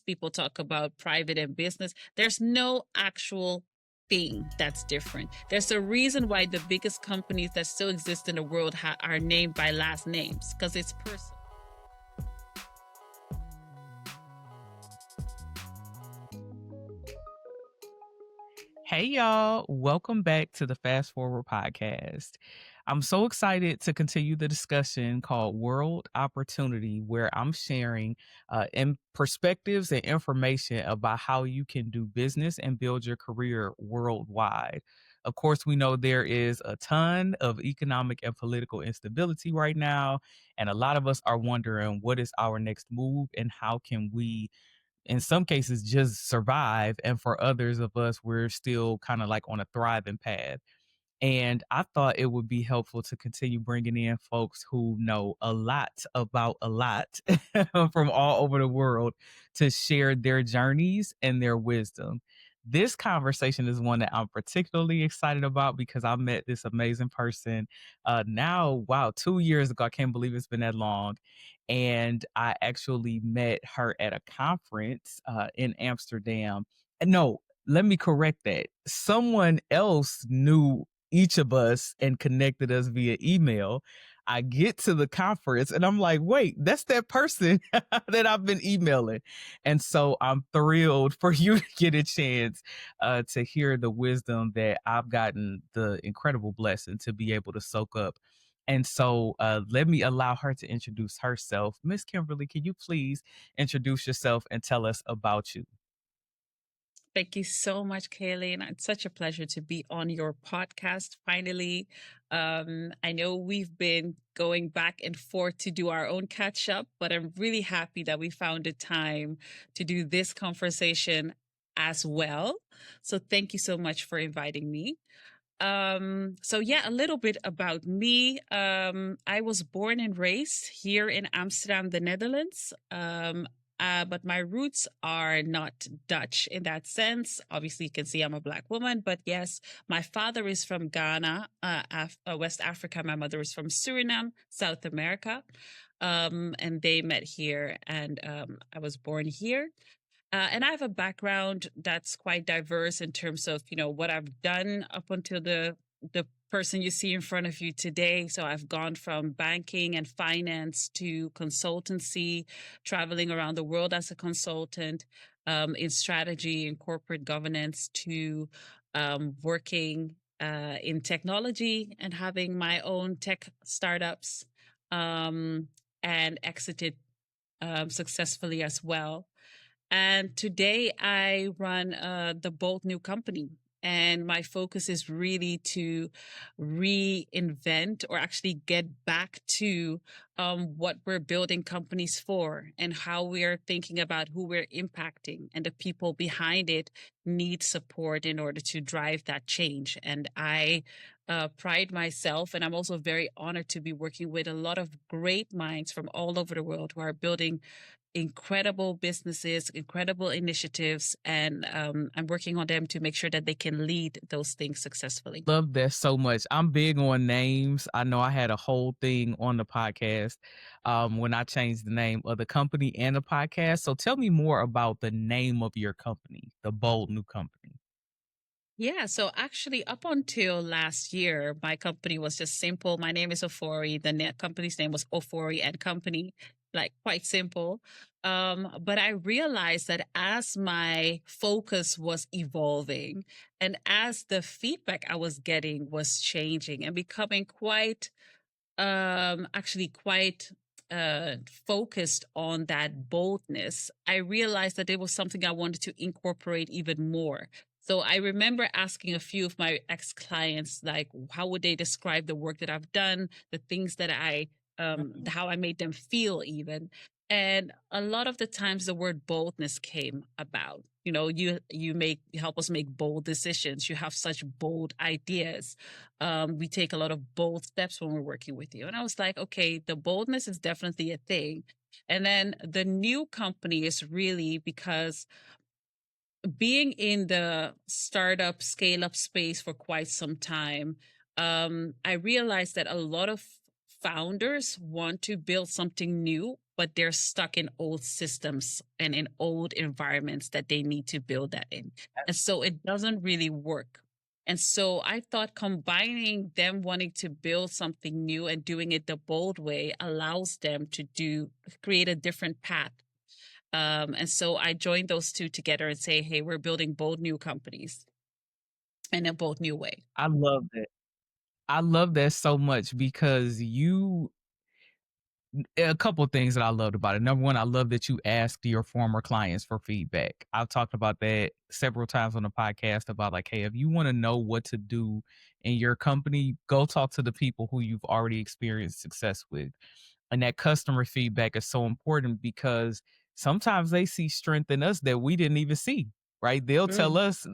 people talk about private and business. There's no actual thing that's different. There's a reason why the biggest companies that still exist in the world are named by last names, because it's personal. Hey, y'all. Welcome back to the Fast Forward podcast. I'm so excited to continue the discussion called World Opportunity, where I'm sharing perspectives and information about how you can do business and build your career worldwide. Of course, we know there is a ton of economic and political instability right now, and a lot of us are wondering what is our next move and how can we in some cases just survive, and for others of us we're still kind of like on a thriving path. And I thought it would be helpful to continue bringing in folks who know a lot about a lot from all over the world to share their journeys and their wisdom. This conversation is one that I'm particularly excited about because I met this amazing person now, wow, 2 years ago. I can't believe it's been that long. And I actually met her at a conference in Amsterdam. No, let me correct that. Someone else knew each of us and connected us via email. I get to the conference and I'm like, wait, that's that person that I've been emailing. And so I'm thrilled for you to get a chance to hear the wisdom that I've gotten the incredible blessing to be able to soak up. And so let me allow her to introduce herself. Miss Kimberly, can you please introduce yourself and tell us about you? Thank you so much, Kayleen. It's such a pleasure to be on your podcast finally. I know we've been going back and forth to do our own catch up, but I'm really happy that we found the time to do this conversation as well. So thank you so much for inviting me. So yeah, a little bit about me. I was born and raised here in Amsterdam, the Netherlands. But my roots are not Dutch in that sense. Obviously, you can see I'm a Black woman, but yes, my father is from Ghana, West Africa. My mother is from Suriname, South America. And they met here, and I was born here. And I have a background that's quite diverse in terms of, what I've done up until the person you see in front of you today. So I've gone from banking and finance to consultancy, traveling around the world as a consultant, in strategy and corporate governance, to working in technology and having my own tech startups, and exited successfully as well. And today I run the Bold New Company. And my focus is really to reinvent, or actually get back to what we're building companies for, and how we are thinking about who we're impacting, and the people behind it need support in order to drive that change. And I pride myself, and I'm also very honored to be working with a lot of great minds from all over the world who are building incredible businesses, incredible initiatives, and I'm working on them to make sure that they can lead those things successfully. Love that so much. I'm big on names. I know I had a whole thing on the podcast when I changed the name of the company and the podcast. So tell me more about the name of your company, the Bold New Company. Yeah, so actually, up until last year, my company was just simple. My name is Ofori. The company's name was Ofori and Company, like quite simple. But I realized that as my focus was evolving, and as the feedback I was getting was changing and becoming quite, actually quite focused on that boldness, I realized that it was something I wanted to incorporate even more. So I remember asking a few of my ex-clients, like, how would they describe the work that I've done, the things that how I made them feel even. And a lot of the times the word boldness came about. You help us make bold decisions. You have such bold ideas. We take a lot of bold steps when we're working with you. And I was like, okay, the boldness is definitely a thing. And then the new company is really because being in the startup scale up space for quite some time, I realized that a lot of founders want to build something new but they're stuck in old systems and in old environments that they need to build that in. And so it doesn't really work. And so I thought combining them wanting to build something new and doing it the bold way allows them to create a different path. And so I joined those two together and say, hey, we're building bold new companies in a bold new way. I love that. I love that so much because a couple of things that I loved about it. Number one, I love that you asked your former clients for feedback. I've talked about that several times on the podcast about like, hey, if you want to know what to do in your company, go talk to the people who you've already experienced success with. And that customer feedback is so important because sometimes they see strength in us that we didn't even see, right? They'll tell Mm, us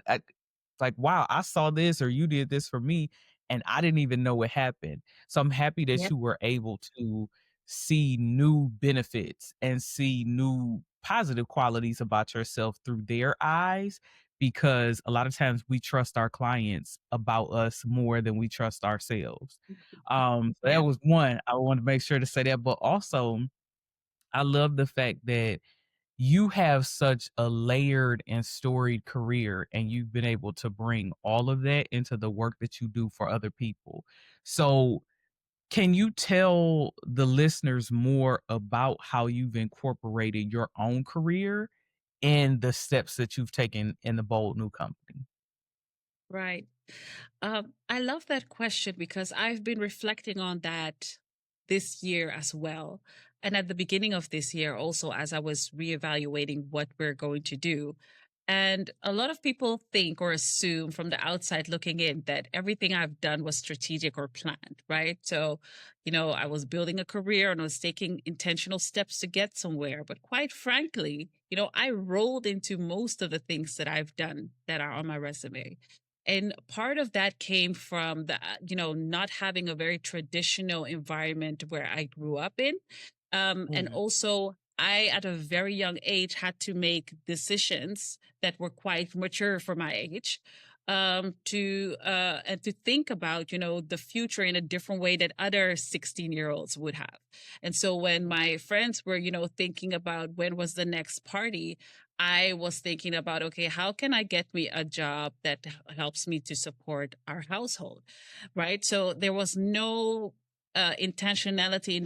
like, wow, I saw this or you did this for me and I didn't even know it happened. So I'm happy that yep. you were able to see new benefits and see new positive qualities about yourself through their eyes because a lot of times we trust our clients about us more than we trust ourselves. So that Yep. was one. I want to make sure to say that, but also I love the fact that you have such a layered and storied career and you've been able to bring all of that into the work that you do for other people. So can you tell the listeners more about how you've incorporated your own career and the steps that you've taken in the bold new company? Right. I love that question because I've been reflecting on that this year as well. And at the beginning of this year, also, as I was reevaluating what we're going to do. And a lot of people think or assume from the outside looking in that everything I've done was strategic or planned, right? So, I was building a career and I was taking intentional steps to get somewhere. But quite frankly, I rolled into most of the things that I've done that are on my resume. And part of that came from not having a very traditional environment where I grew up in. And Mm, also, I, at a very young age, had to make decisions that were quite mature for my age, and to think about, the future in a different way that other 16-year-olds would have. And so when my friends were, thinking about when was the next party, I was thinking about, okay, how can I get me a job that helps me to support our household? Right. So there was no intentionality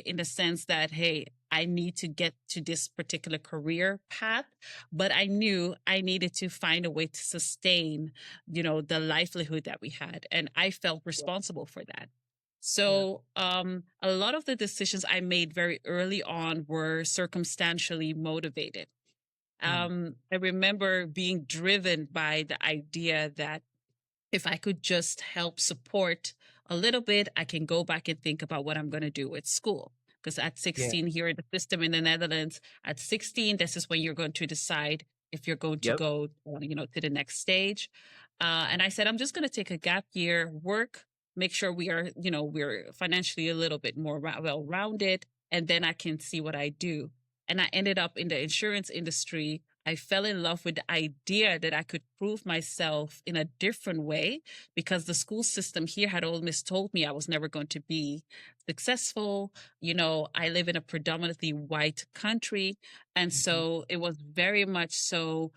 in the sense that, hey, I need to get to this particular career path, but I knew I needed to find a way to sustain, the livelihood that we had. And I felt yeah, responsible for that. yeah. So a lot of the decisions I made very early on were circumstantially motivated. Mm, I remember being driven by the idea that if I could just help support a little bit, I can go back and think about what I'm going to do with school. Because at yeah. 16, here in the system in the Netherlands, at 16, this is when you're going to decide if you're going to Yep. go, to the next stage. And I said, I'm just going to take a gap year, work, make sure we're financially a little bit more well rounded, and then I can see what I do. And I ended up in the insurance industry. I fell in love with the idea that I could prove myself in a different way because the school system here had always told me I was never going to be successful. I live in a predominantly white country. And Mhm. so it was very much so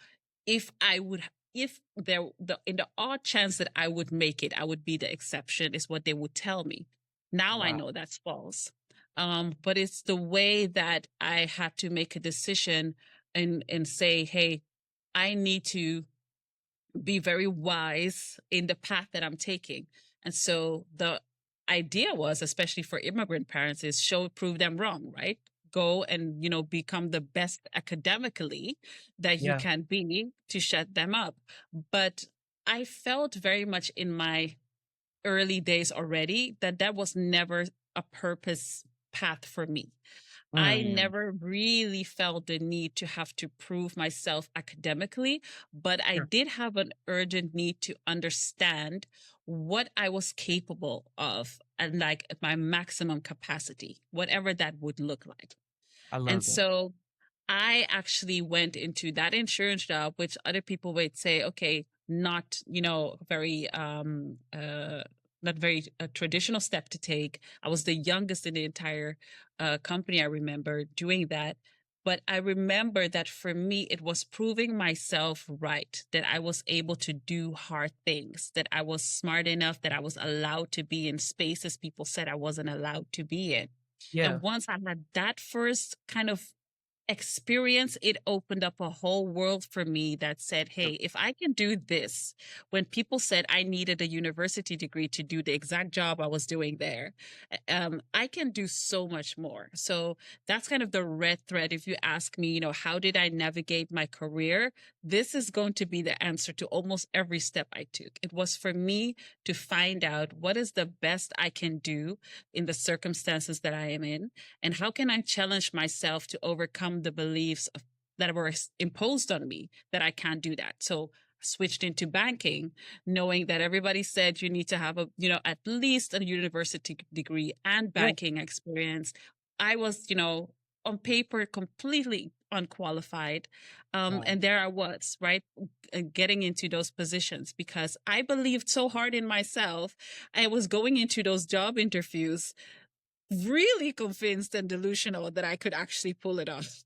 if I would, if there, in the odd chance that I would make it, I would be the exception, is what they would tell me. Now I Wow. know that's false. But it's the way that I had to make a decision and say, hey, I need to be very wise in the path that I'm taking. And so the idea was, especially for immigrant parents, is prove them wrong, right? Go and, become the best academically that you Yeah. can be to shut them up. But I felt very much in my early days already that was never a purpose path for me. I Mm, never really felt the need to have to prove myself academically, but I sure. did have an urgent need to understand what I was capable of and like at my maximum capacity, whatever that would look like. I And love that. so I actually went into that insurance job, which other people would say, okay, not, very not very traditional step to take. I was the youngest in the entire company. I remember doing that. But I remember that for me, it was proving myself right, that I was able to do hard things, that I was smart enough, that I was allowed to be in spaces people said I wasn't allowed to be in. Yeah. And once I had that first kind of experience, it opened up a whole world for me that said, Yep. hey, if I can do this, when people said I needed a university degree to do the exact job I was doing there, I can do so much more. So that's kind of the red thread. If you ask me, how did I navigate my career? This is going to be the answer to almost every step I took. It was for me to find out what is the best I can do in the circumstances that I am in, and how can I challenge myself to overcome the beliefs that were imposed on me that I can't do that. So I switched into banking, knowing that everybody said you need to have at least a university degree and Yeah. banking experience. I was, on paper completely unqualified. Wow. And there I was, right, getting into those positions because I believed so hard in myself. I was going into those job interviews really convinced and delusional that I could actually pull it off.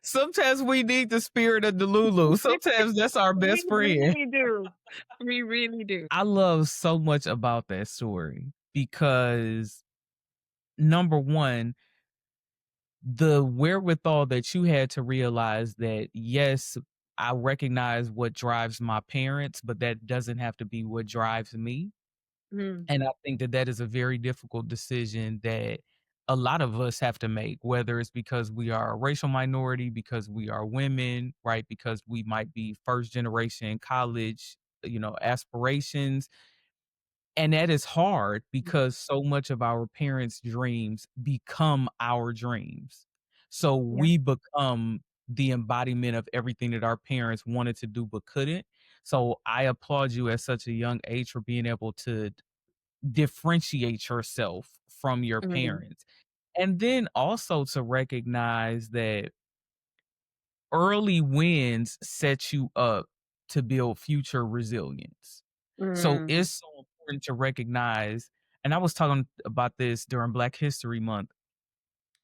Sometimes we need the spirit of the Lulu. Sometimes that's our We best friend. really do. We really do. I love so much about that story because number one, the wherewithal that you had to realize that, yes, I recognize what drives my parents, but that doesn't have to be what drives me. Mm, And I think that that is a very difficult decision that a lot of us have to make, whether it's because we are a racial minority, because we are women, right? Because we might be first generation college, aspirations. And that is hard because so much of our parents' dreams become our dreams. So yeah. we become the embodiment of everything that our parents wanted to do but couldn't. So I applaud you at such a young age for being able to differentiate yourself from your Mm, parents. And then also to recognize that early wins set you up to build future resilience. So mm, it's so important to recognize, and I was talking about this during Black History Month.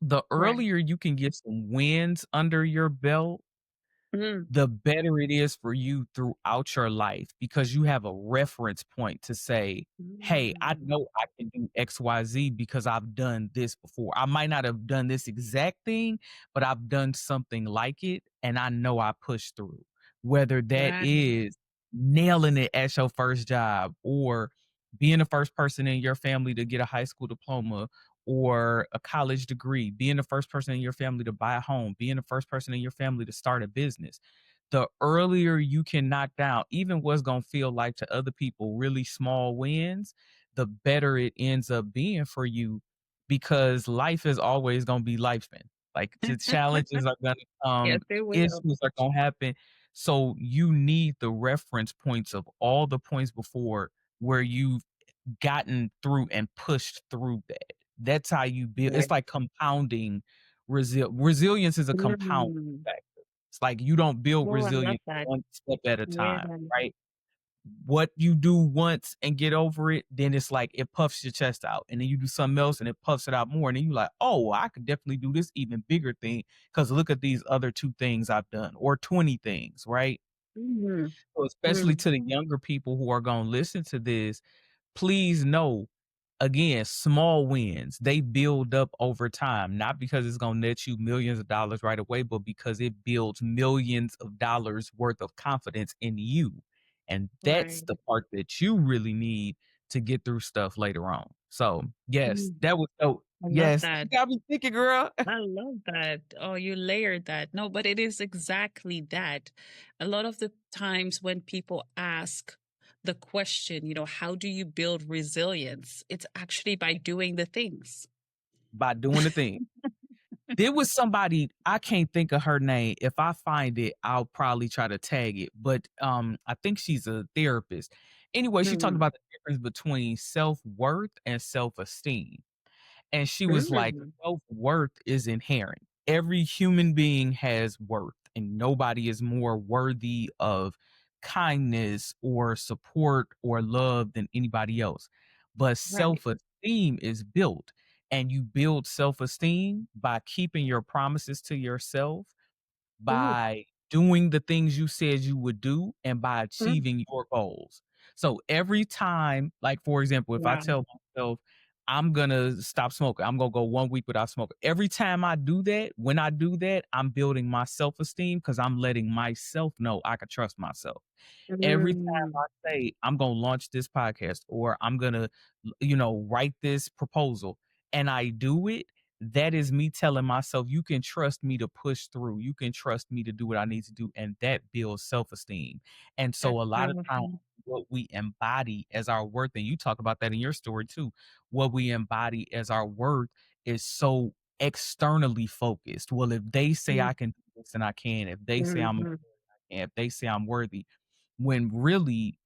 The right. earlier you can get some wins under your belt, Mm, the better it is for you throughout your life because you have a reference point to say, "Hey, I mm, know I can do XYZ because I've done this before. I might not have done this exact thing, but I've done something like it, and I know I pushed through." Whether that right. is nailing it at your first job or being the first person in your family to get a high school diploma or a college degree, being the first person in your family to buy a home, being the first person in your family to start a business. The earlier you can knock down even what's going to feel like to other people really small wins, the better it ends up being for you because life is always going to be lifing. Like the challenges are going to Yes, come, it will. issues are going to happen. So you need the reference points of all the points before where you've gotten through and pushed through that. That's how you build. It's Right. like compounding resilience is a compound Mm. factor. It's like you don't build Oh, I love resilience that. one step at a Yeah. time, right? What you do once and get over it, then it's like it puffs your chest out. And then you do something else and it puffs it out more. And then you're like, oh, I could definitely do this even bigger thing because look at these other 2 things I've done or 20 things, right? Mm, So especially mm, to the younger people who are going to listen to this, please know, again, small wins, they build up over time, not because it's going to net you millions of dollars right away, but because it builds millions of dollars worth of confidence in you. And that's right. the part that you really need to get through stuff later on. So, yes, Mm, that was dope. I love Yes, you that. got me thinking, girl. I love that. Oh, you layered that. No, but it is exactly that. A lot of the times when people ask the question, how do you build resilience? It's actually by doing the things. By doing the thing. There was somebody, I can't think of her name. If I find it, I'll probably try to tag it. But I think she's a therapist. Anyway, she talked Mm, about the difference between self-worth and self-esteem. And she was like, mm, self-worth is inherent. Every human being has worth, and nobody is more worthy of kindness or support or love than anybody else. But Right. self-esteem is built, and you build self-esteem by keeping your promises to yourself, Ooh. by doing the things you said you would do, and by Mm. achieving your goals. So every time, like for example, if I Wow. tell myself I'm gonna stop smoking, I'm gonna go 1 week without smoking. Every time I do that, when I do that, I'm building my self-esteem because I'm letting myself know I can trust myself. Every time Mm. I say I'm gonna launch this podcast or I'm gonna, write this proposal and I do it, that is me telling myself, you can trust me to push through. You can trust me to do what I need to do. And that builds self-esteem. And so That's a lot of times powerful. what we embody as our worth, and you talk about that in your story too, what we embody as our worth is so externally focused. Well, if they say Mm. I can do this and I can, if they say I'm Mhm. and if they say I'm worthy, when really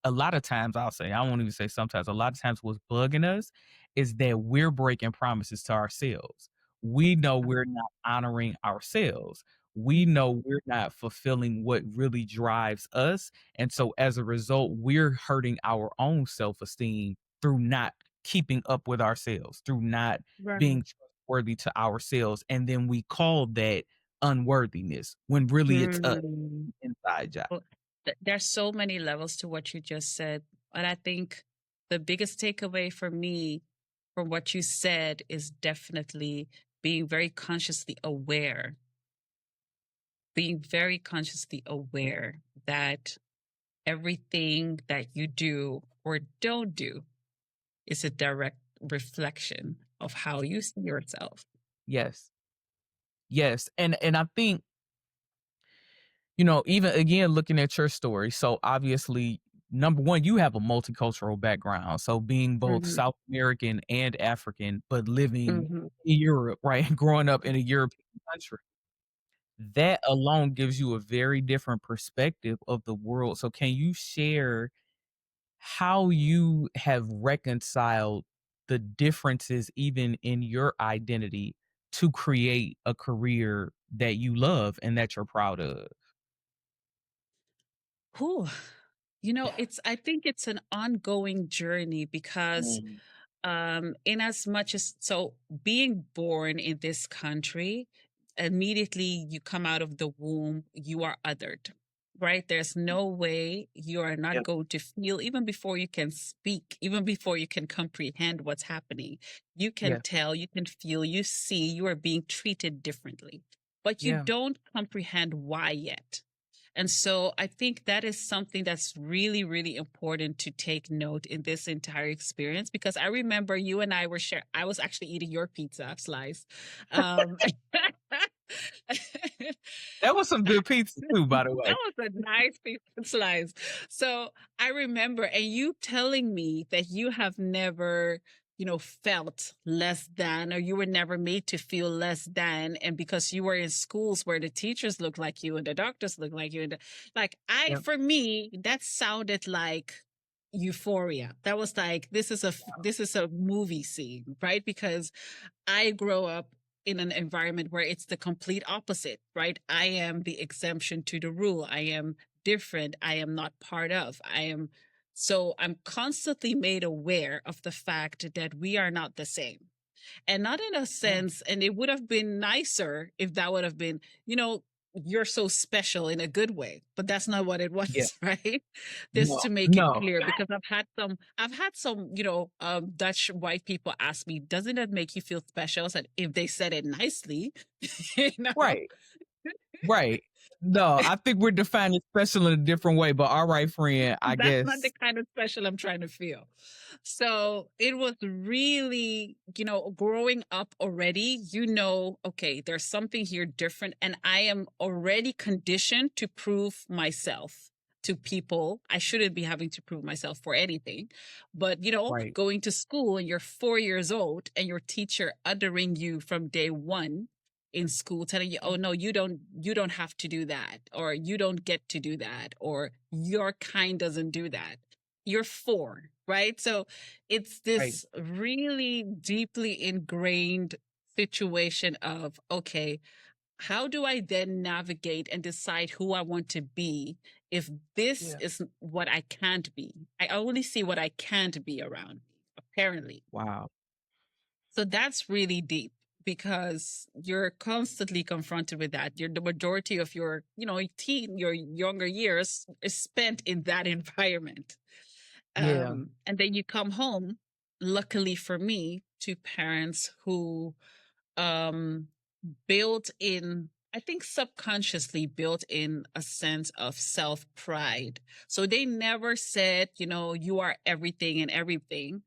a lot of times I'll say, I won't even say sometimes, a lot of times what's bugging us is that we're breaking promises to ourselves. We know we're not honoring ourselves. We know we're not fulfilling what really drives us. And so as a result, we're hurting our own self-esteem through not keeping up with ourselves, through not Right. being trustworthy to ourselves. And then we call that unworthiness when really it's us Mm. inside job. Well, there's so many levels to what you just said. And I think the biggest takeaway for me from what you said is definitely being very consciously aware, being very consciously aware that everything that you do or don't do is a direct reflection of how you see yourself. Yes. Yes. And I think, even again looking at your story, so obviously number one, you have a multicultural background. So being both Hmm. South American and African, but living Hmm. in Europe, right? Growing up in a European country. That alone gives you a very different perspective of the world. So can you share how you have reconciled the differences even in your identity to create a career that you love and that you're proud of? Whew. I think it's an ongoing journey because Mm, in as much as so being born in this country, immediately you come out of the womb, you are othered, right? There's no way you are not yeah, going to feel, even before you can speak, even before you can comprehend what's happening. You can yeah, tell, you can feel, you see, you are being treated differently, but you yeah, don't comprehend why yet. And so I think that is something that's really, really important to take note in this entire experience because I remember you and I were sharing, I was actually eating your pizza slice. Um, that was some good pizza too, by the that way. was a nice piece of slice. So I remember, and you telling me that you have never, felt less than, or you were never made to feel less than. And because you were in schools where the teachers looked like you and the doctors looked like you, Yeah, for me, that sounded like Euphoria. That was like this is a movie scene, right? Because I grow up in an environment where it's the complete opposite, right? I am the exemption to the rule. I am different. I am not part of. I'm constantly made aware of the fact that we are not the same, and not in a yeah, sense, and it would have been nicer if that would have been, you're so special in a good way, but that's not what it yeah. was. Right? Just No, to make it no. clear, because I've had some Dutch white people ask me, doesn't it make you feel special? I said, if they said it nicely. you know Right, right. No, I think we're defining special in a different way, but all right, friend, I That's not the guess. kind of special I'm trying to feel. So it was really, growing up already, okay, there's something here different. And I am already conditioned to prove myself to people. I shouldn't be having to prove myself for anything. But, Right. going to school and you're 4 years old and your teacher othering you from day one in school, telling you, oh no, you don't have to do that, or you don't get to do that, or your kind doesn't do that. You're four, right? So it's Right. this really deeply ingrained situation of, okay, how do I then navigate and decide who I want to be if this Yeah. is what I can't be? I only see what I can't be around me, apparently. Wow. So that's really deep because you're constantly confronted with that. The majority of your, your younger years is spent in that environment. Yeah. And then you come home, luckily for me, to parents who um built in, I think subconsciously built in a sense of self pride. So they never said, you are everything and everything,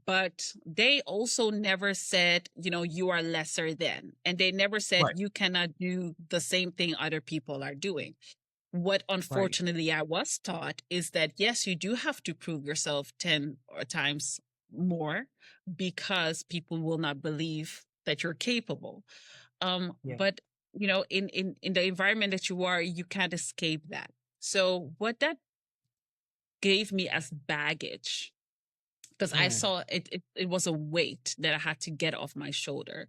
but they also never said, you are lesser than. And they never said Right. you cannot do the same thing other people are doing. What Right. unfortunately I was taught is that yes, you do have to prove yourself 10 or times more because people will not believe that you're capable. Yeah. But in the environment that you are, you can't escape that. So what that gave me as baggage, because I Mm. saw it was a weight that I had to get off my shoulder,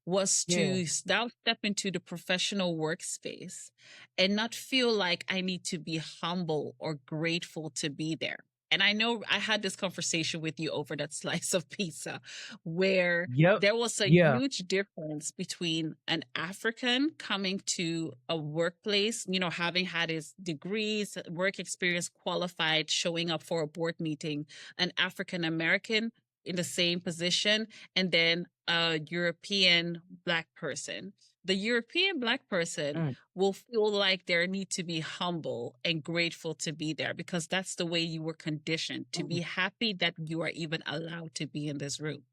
was Yeah. to now step into the professional workspace and not feel like I need to be humble or grateful to be there. And I know I had this conversation with you over that slice of pizza where Yep. there was a Yeah. huge difference between an African coming to a workplace, having had his degrees, work experience, qualified, showing up for a board meeting, an African American in the same position, and then a European Black person. The European Black person Mm. will feel like they need to be humble and grateful to be there because that's the way you were conditioned to be happy that you are even allowed to be in this room.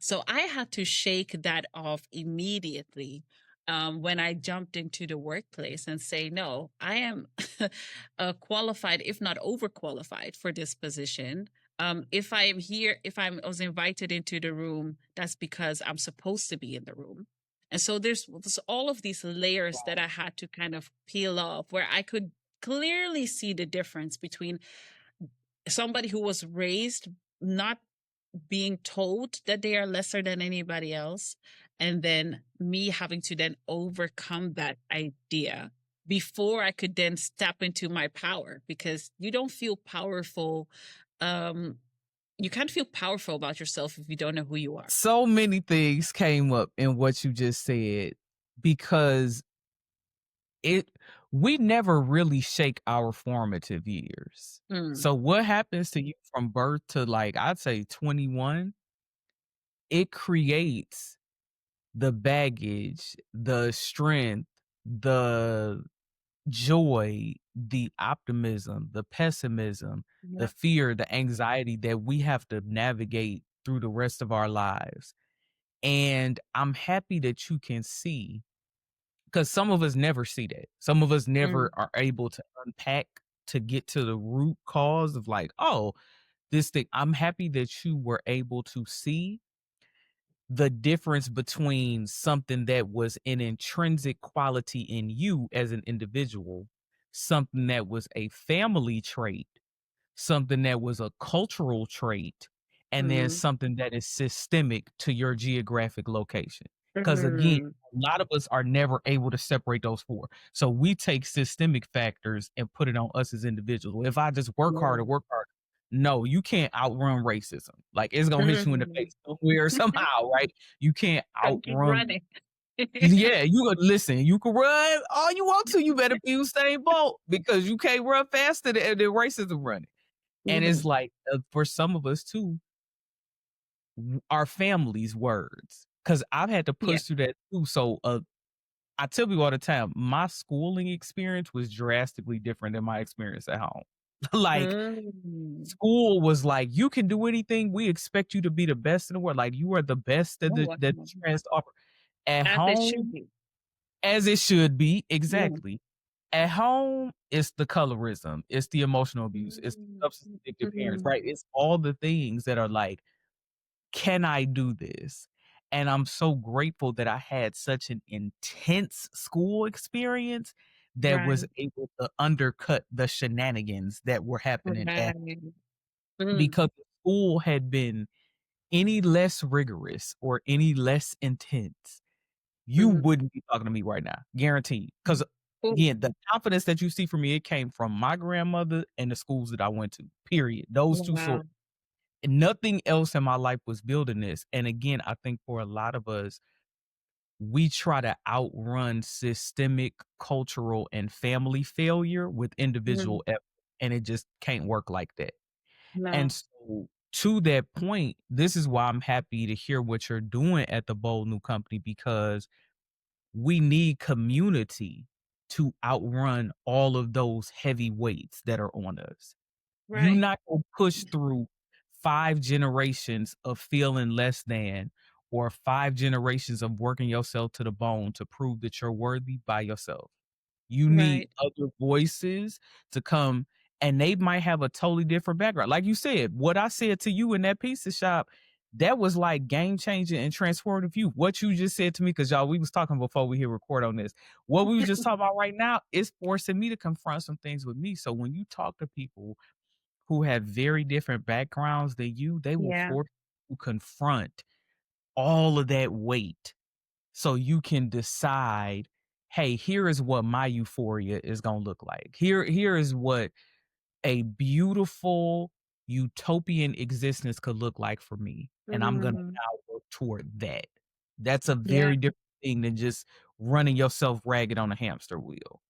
So I had to shake that off immediately when I jumped into the workplace and say, no, I am qualified, if not overqualified for this position. If I am here, if I was invited into the room, that's because I'm supposed to be in the room. And so there's all of these layers that I had to kind of peel off where I could clearly see the difference between somebody who was raised not being told that they are lesser than anybody else, and then me having to then overcome that idea before I could then step into my power, because you don't feel powerful. um you can't feel powerful about yourself if you don't know who you are. So many things came up in what you just said because it we never really shake our formative years. Mm, So what happens to you from birth to like I'd say 21, it creates the baggage, the strength, the joy, the optimism, the pessimism, the yeah. fear, the anxiety that we have to navigate through the rest of our lives. And I'm happy that you can see because some of us never see that. Some of us never Mm, are able to unpack to get to the root cause of like, oh, this thing. I'm happy that you were able to see the difference between something that was an intrinsic quality in you as an individual, something that was a family trait, something that was a cultural trait, and then mm, something that is systemic to your geographic location. Because again, mm, a lot of us are never able to separate those four. So we take systemic factors and put it on us as individuals. Well, if I just yeah. work harder. No, you can't outrun racism. Like it's gonna hit you in the Mm. face somewhere somehow, right? You can't Gotta keep outrun. running. Yeah, you could listen. You can run all you want to. You better be Usain Bolt because you can't run faster than racism running. And it's Mhm. like, for some of us too, our family's words, because I've had to Yeah. push through that too. So, I tell people all the time, my schooling experience was drastically different than my experience at home. Like, Mm. school was like, "You can do anything. We expect you to be the best in the world. Like, you are the best that Oh, that wow. this has to offer." At As it should home, be. as it should be, Yeah. exactly. At home, it's the colorism, it's the emotional abuse, it's the Mm, substance addicted parents, mm, right? It's all the things that are like, "Can I do this?" And I'm so grateful that I had such an intense school experience that was right, able to undercut the shenanigans that were happening at right. Mm, because if school had been any less rigorous or any less intense, you Mhm. wouldn't be talking to me right now, guaranteed. Because Ooh, again, the confidence that you see from me, it came from my grandmother and the schools that I went to. Period. Those two wow. sources. And nothing else in my life was building this. And again, I think for a lot of us, we try to outrun systemic, cultural, and family failure with Mhm. individual effort, and it just can't work like that. And No. so to that point, this is why I'm happy to hear what you're doing at the Bold New Company, because we need community to outrun all of those heavy weights that are on us. You Right. not gonna push through 5 generations of feeling less than, or 5 generations of working yourself to the bone to prove that you're worthy by yourself. You need Right. other voices to come, and they might have a totally different background. Like you said, what I said to you in that pizza shop, that was like game changing and transformative you. What you just said to me, because y'all, we was talking before we hit record on this. What we was just talking about right now is forcing me to confront some things with me. So when you talk to people who have very different backgrounds than you, they will Yeah. force you to confront all of that weight so you can decide, hey, here is what my euphoria is going to look like. Here is what a beautiful utopian existence could look like for me. And I'm going to Mhm. now work toward that. That's a Yeah. very different thing than just running yourself ragged on a hamster wheel.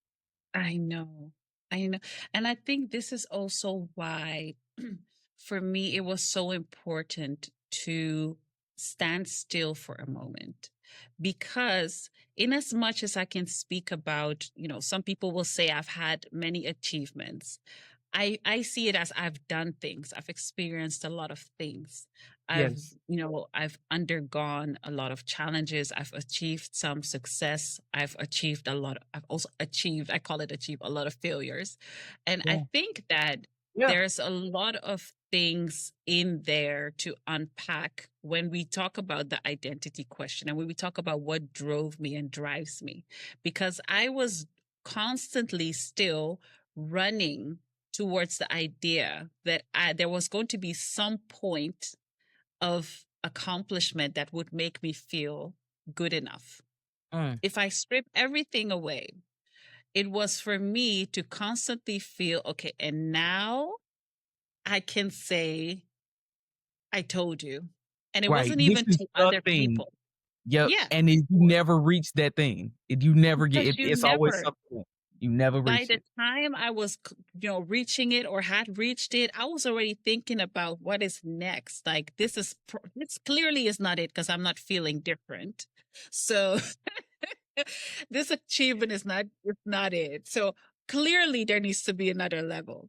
I know. I know. And I think this is also why, for me, it was so important to stand still for a moment. Because, in as much as I can speak about, some people will say I've had many achievements. I see it as I've done things. I've experienced a lot of things. I've, Yes. I've undergone a lot of challenges. I've achieved some success. I've also achieved, I call it achieve, a lot of failures. And I Yeah. think that Yeah. there's a lot of things in there to unpack when we talk about the identity question and when we talk about what drove me and drives me. Because I was constantly still running towards the idea that there was going to be some point of accomplishment that would make me feel good enough. Mm. If I strip everything away, it was for me to constantly feel okay, and now I can say, I told you. And it Right. wasn't This even is to the other thing. people. Yep, Yeah, and you never reach that thing. You never get because it, it's always something you never by reach the it. time I was, reaching it or had reached it, I was already thinking about what is next. Like this clearly is not it because I'm not feeling different. So this achievement is not it. So clearly there needs to be another level.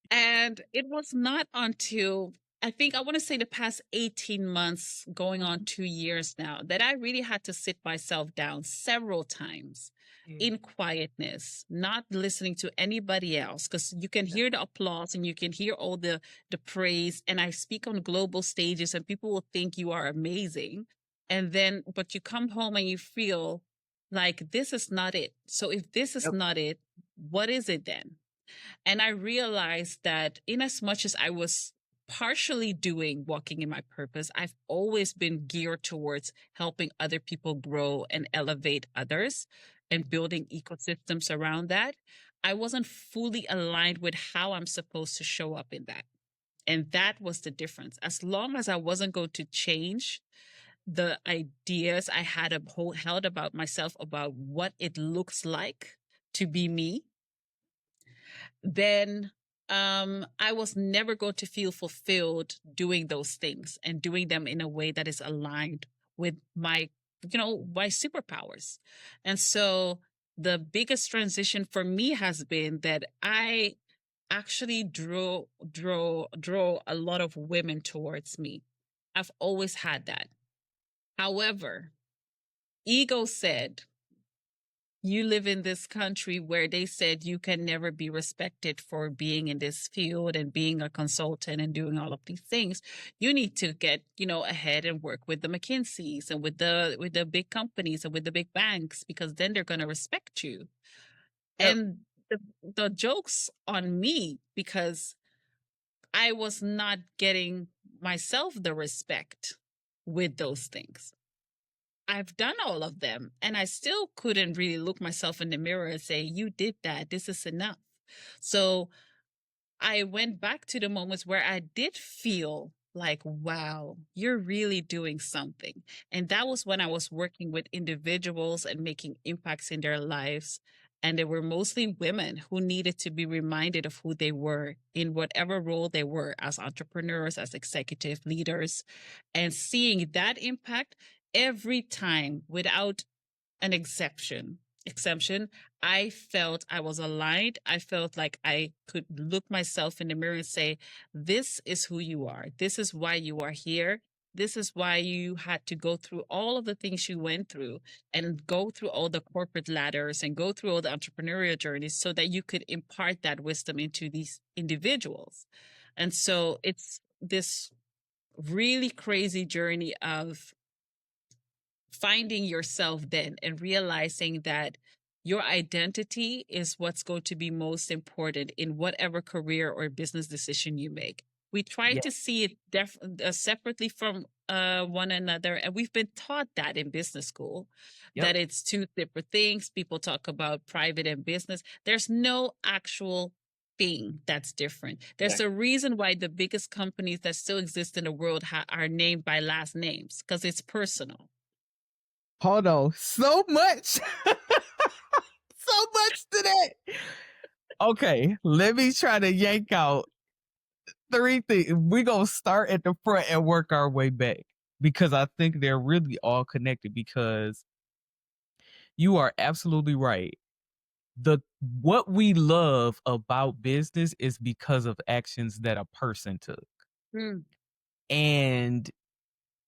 And it was not until I think I want to say the past 18 months, going on 2 years now, that I really had to sit myself down several times Yeah. in quietness, not listening to anybody else, because you can hear the applause and you can hear all the praise. And I speak on global stages and people will think you are amazing. And then, but you come home and you feel like this is not it. So if this is Yep. not it, what is it then? And I realized that in as much as I was partially doing walking in my purpose, I've always been geared towards helping other people grow and elevate others and building ecosystems around that. I wasn't fully aligned with how I'm supposed to show up in that. And that was the difference. As long as I wasn't going to change the ideas I had held about myself, about what it looks like to be me, then I was never going to feel fulfilled doing those things and doing them in a way that is aligned with my superpowers. And so the biggest transition for me has been that I actually draw a lot of women towards me. I've always had that. However, ego said, you live in this country where they said you can never be respected for being in this field and being a consultant and doing all of these things. You need to get, ahead and work with the McKinseys and with the big companies and with the big banks, because then they're going to respect you. Yep. And the joke's on me, because I was not getting myself the respect with those things. I've done all of them, and I still couldn't really look myself in the mirror and say, "You did that. This is enough." So I went back to the moments where I did feel like, wow, you're really doing something. And that was when I was working with individuals and making impacts in their lives. And they were mostly women who needed to be reminded of who they were in whatever role they were as entrepreneurs, as executive leaders, and seeing that impact every time without an exemption. I felt I was aligned. I felt like I could look myself in the mirror and say, this is who you are. This is why you are here. This is why you had to go through all of the things you went through and go through all the corporate ladders and go through all the entrepreneurial journeys so that you could impart that wisdom into these individuals. And so it's this really crazy journey of finding yourself then and realizing that your identity is what's going to be most important in whatever career or business decision you make. We try Yeah. to see it separately from one another, and we've been taught that in business school, Yep. that it's two separate things. People talk about private and business. There's no actual thing that's different. There's Yeah. a reason why the biggest companies that still exist in the world are named by last names, because it's personal. Hold on. So much. So much to that. Okay, let me try to yank out three things. We're going to start at the front and work our way back because I think they're really all connected because you are absolutely right. The what we love about business is because of actions that a person took. Mm. And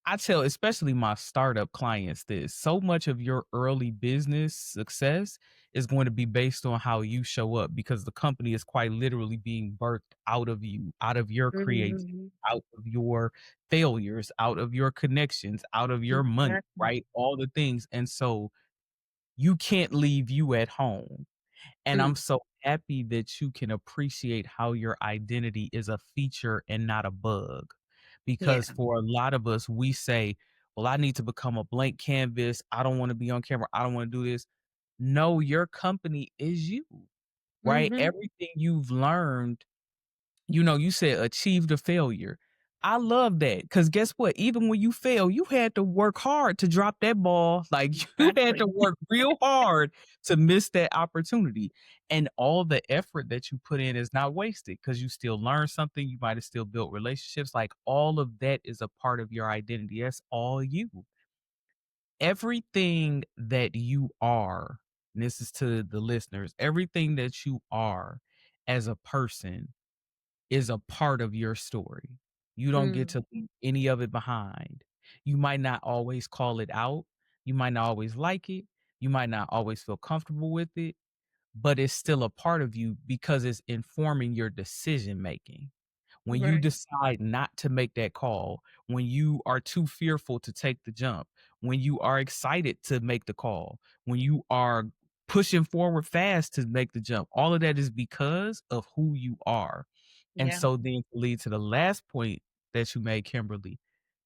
I tell especially my startup clients this, so much of your early business success is going to be based on how you show up because the company is quite literally being birthed out of you, out of your creativity, Mhm. out of your failures, out of your connections, out of your money, Exactly. right? All the things. And so you can't leave you at home. And Mm. I'm so happy that you can appreciate how your identity is a feature and not a bug. Because Yeah. for a lot of us, we say, well, I need to become a blank canvas. I don't want to be on camera. I don't want to do this. No, your company is you, right? Mhm. Everything you've learned, you said achieved a failure. I love that because guess what? Even when you fail, you had to work hard to drop that ball. Like you had Exactly. to work real hard to miss that opportunity. And all the effort that you put in is not wasted because you still learn something. You might have still built relationships. Like all of that is a part of your identity. That's all you. Everything that you are, and this is to the listeners, everything that you are as a person is a part of your story. You don't get Mm. to leave any of it behind. You might not always call it out. You might not always like it. You might not always feel comfortable with it, but it's still a part of you because it's informing your decision making. When you Right. decide not to make that call, when you are too fearful to take the jump, when you are excited to make the call, when you are pushing forward fast to make the jump, all of that is because of who you are. And Yeah. so then to lead to the last point that you made, Kimberly,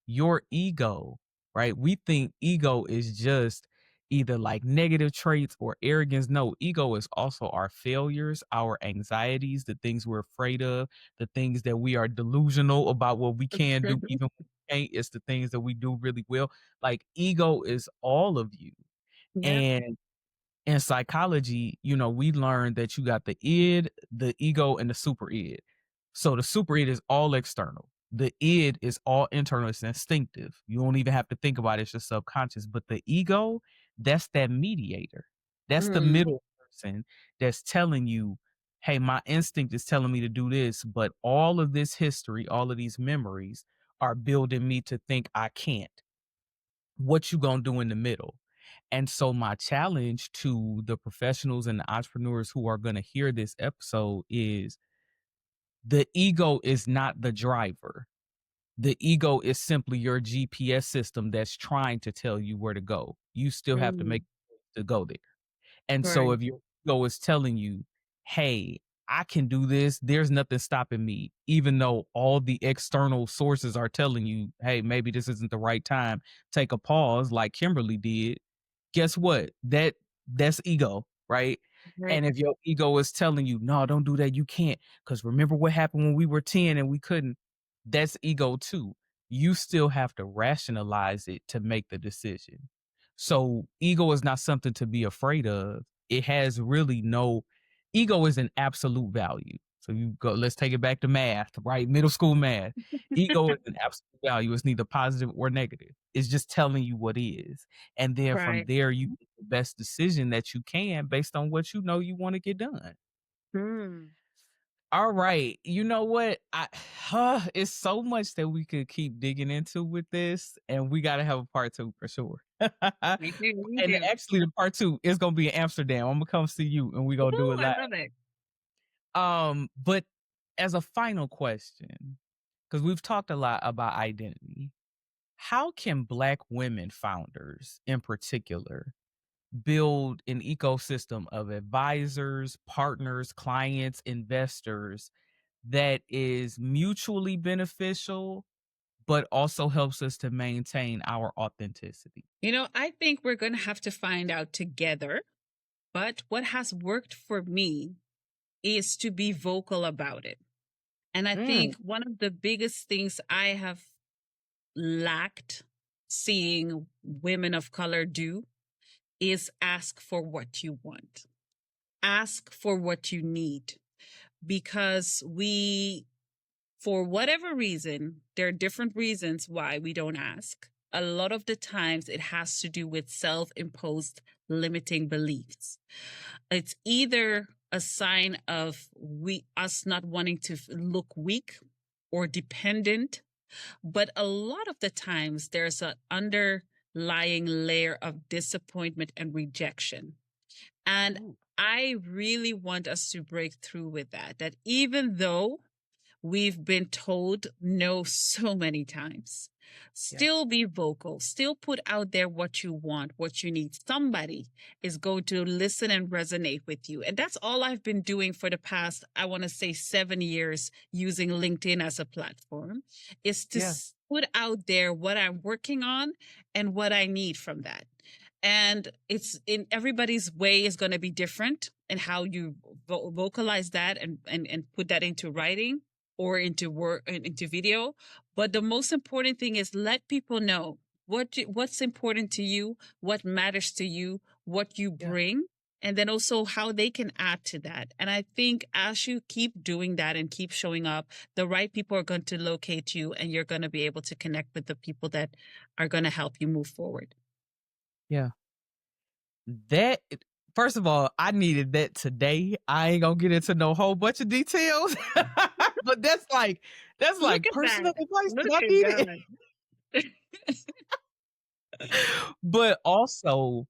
your ego, right? We think ego is just either like negative traits or arrogance. No, ego is also our failures, our anxieties, the things we're afraid of, the things that we are delusional about what we can do, even when we can't. It's the things that we do really well. Like ego is all of you. Yeah. And in psychology, we learned that you got the id, the ego, and the super id. So the super id is all external. The id is all internal. It's instinctive. You don't even have to think about it. It's just subconscious. But the ego, that's that mediator. That's the Mm. middle person that's telling you, hey, my instinct is telling me to do this, but all of this history, all of these memories are building me to think I can't. What you gonna do in the middle? And so my challenge to the professionals and the entrepreneurs who are gonna hear this episode is the ego is not the driver. The ego is simply your GPS system that's trying to tell you where to go. You still have to Mm. make to go there. And so Right. if your ego is telling you, hey, I can do this. There's nothing stopping me, even though all the external sources are telling you, hey, maybe this isn't the right time. Take a pause, like Kimberly did. Guess what? That's ego, right? Right. And if your ego is telling you, no, don't do that, you can't. Because remember what happened when we were 10 and we couldn't. That's ego too. You still have to rationalize it to make the decision. So ego is not something to be afraid of. It has really no ego is an absolute value. So you go, let's take it back to math, right? Middle school math. Ego is an absolute value. It's neither positive or negative. It's just telling you what is. And then from Right. there, you make the best decision that you can based on what you know you want to get done. Hmm. All right. You know what? It's so much that we could keep digging into with this, and we got to have a part two for sure. We do. We And do. actually, the part two is going to be in Amsterdam. I'm going to come see you and we're going to do Ooh, it I live. love it. But as a final question, because we've talked a lot about identity, how can Black women founders in particular build an ecosystem of advisors, partners, clients, investors that is mutually beneficial, but also helps us to maintain our authenticity? I think we're going to have to find out together. But what has worked for me is to be vocal about it. And I Mm. think one of the biggest things I have lacked seeing women of color do is ask for what you want, ask for what you need. Because for whatever reason, there are different reasons why we don't ask. A lot of the times it has to do with self imposed limiting beliefs. It's either a sign of us not wanting to look weak or dependent, but a lot of the times there's an underlying layer of disappointment and rejection. And Ooh. I really want us to break through with that even though we've been told no so many times. Yeah. Still be vocal, still put out there what you want, what you need. Somebody is going to listen and resonate with you. And that's all I've been doing for the past, I want to say 7 years, using LinkedIn as a platform, is to Yeah. put out there what I'm working on and what I need from that. And it's in everybody's way is going to be different and how you vocalize that and put that into writing or into work into video. But the most important thing is let people know what's important to you, what matters to you, what you Yeah. bring, and then also how they can add to that. And I think as you keep doing that and keep showing up, the right people are going to locate you and you're going to be able to connect with the people that are going to help you move forward. Yeah. That first of all, I needed that today. I ain't gonna get into no whole bunch of details, but that's Look like at that. personal advice Look that I at needed. God. But also,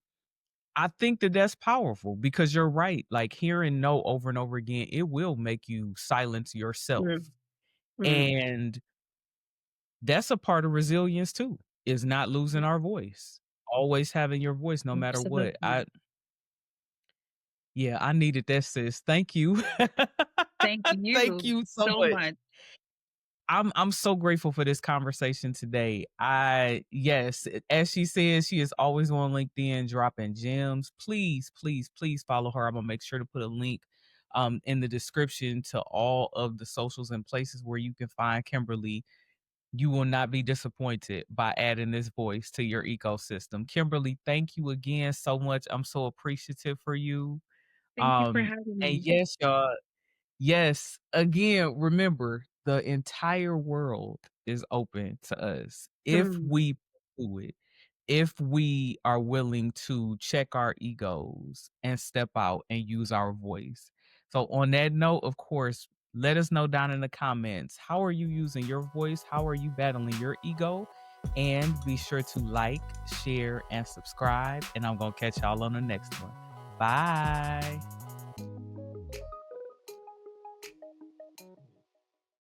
I think that that's powerful because you're right. Like hearing no over and over again, it will make you silence yourself. Mm, mm, And that's a part of resilience too, is not losing our voice. Always having your voice no matter what. absolutely. Yeah, I needed that, sis. Thank you. Thank Thank you you so so much. much. I'm so grateful for this conversation today. Yes, as she says, she is always on LinkedIn dropping gems. Please, please, please follow her. I'm gonna make sure to put a link in the description to all of the socials and places where you can find Kimberly. You will not be disappointed by adding this voice to your ecosystem. Kimberly, thank you again so much. I'm so appreciative for you. Thank you for having And me. yes, y'all, yes, again, remember the entire world is open to us if Mm, we do it, if we are willing to check our egos and step out and use our voice. So, on that note, of course, let us know down in the comments, how are you using your voice? How are you battling your ego? And be sure to like, share, and subscribe. And I'm going to catch y'all on the next one. Bye.